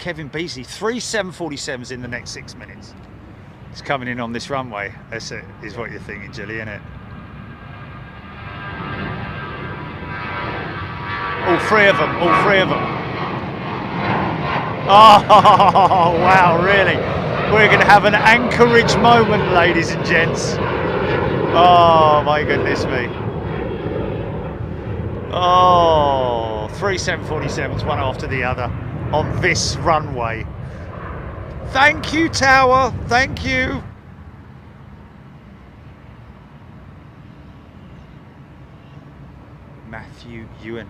Kevin Beasley. 3 747s in the next 6 minutes. It's coming in on this runway. That's it, is what you're thinking, Julie, isn't it? All three of them, all three of them. Oh, wow, really? We're going to have an Anchorage moment, ladies and gents. Oh, my goodness me. Oh, 3 747s, one after the other, on this runway. Thank you, Tower. Thank you. Matthew Ewan.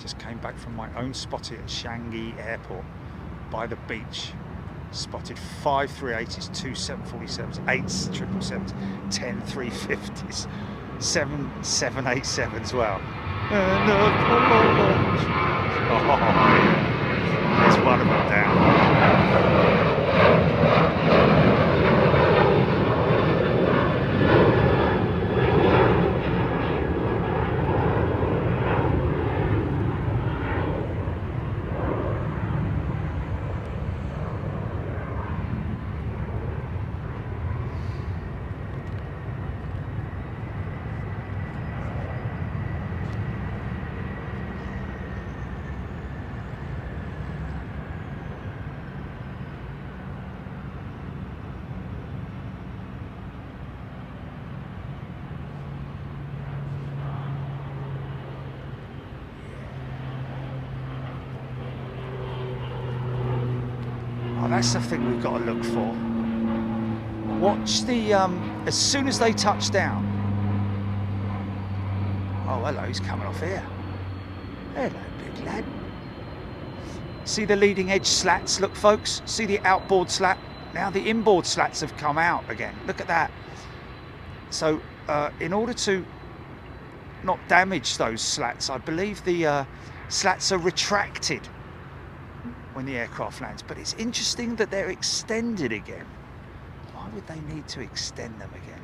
Just came back from my own spotting at Changi Airport by the beach. Spotted 5 380s, 2 747s, 8 777s, 10 350s, 7 787s. Wow. Oh, yeah. There's one of them down. That's the thing we've got to look for. Watch the, as soon as they touch down. Oh, hello, he's coming off here. Hello, big lad. See the leading edge slats, look folks? See the outboard slat? Now the inboard slats have come out again. Look at that. So in order to not damage those slats, I believe the slats are retracted when the aircraft lands, but it's interesting that they're extended again. Why would they need to extend them again?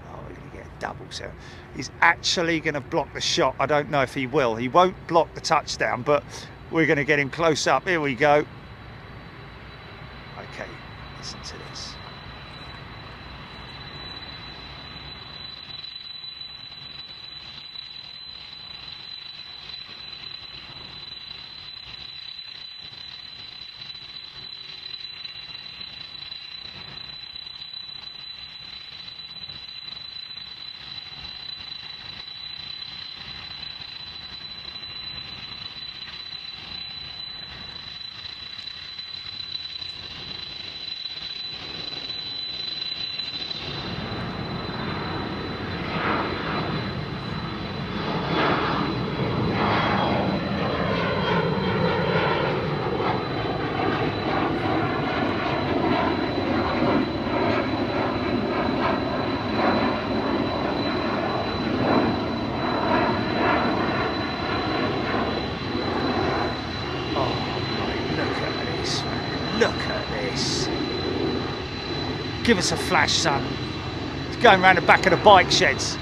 Oh, we're going to get a double. So he's actually going to block the shot. I don't know if he will. He won't block the touchdown, but we're going to get him close up. Here we go. Okay, listen to this. Give us a flash, son. It's going around the back of the bike sheds.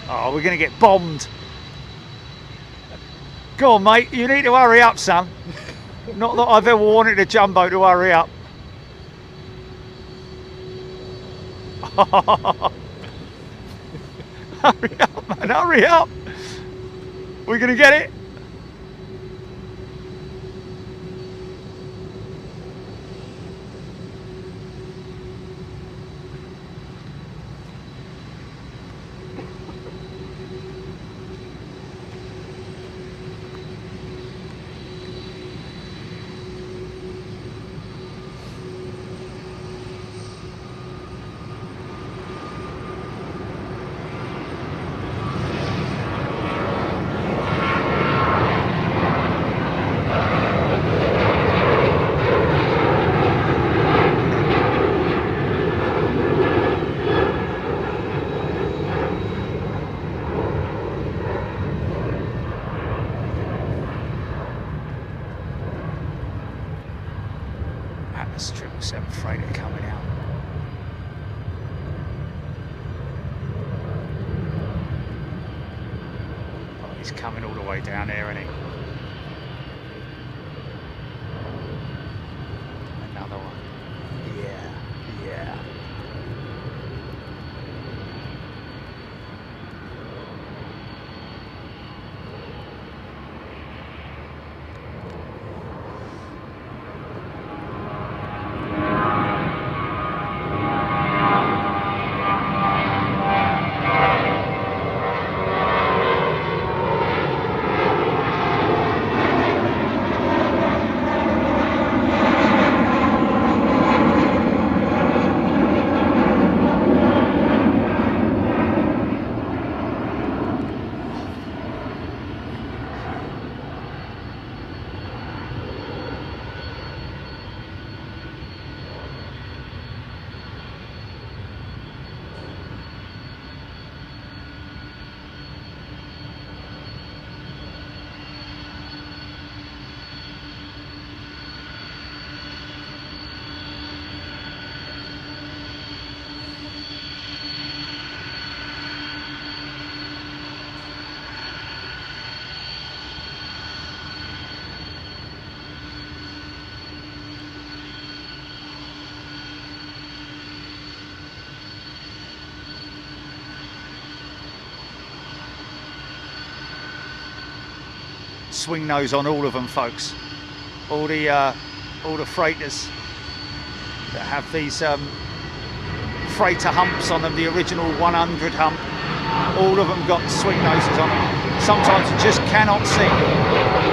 Oh, we're going to get bombed. Go on, mate. You need to hurry up, son. Not that I've ever wanted a jumbo to hurry up. Hurry up, man, hurry up. We're gonna get it. That's 777 freighter coming out. Oh, he's coming all the way down here, isn't he? Another one. Yeah, yeah. Swing nose on all of them, folks. All the freighters that have these freighter humps on them, the original 100 hump, all of them got swing noses on them. Sometimes you just cannot see.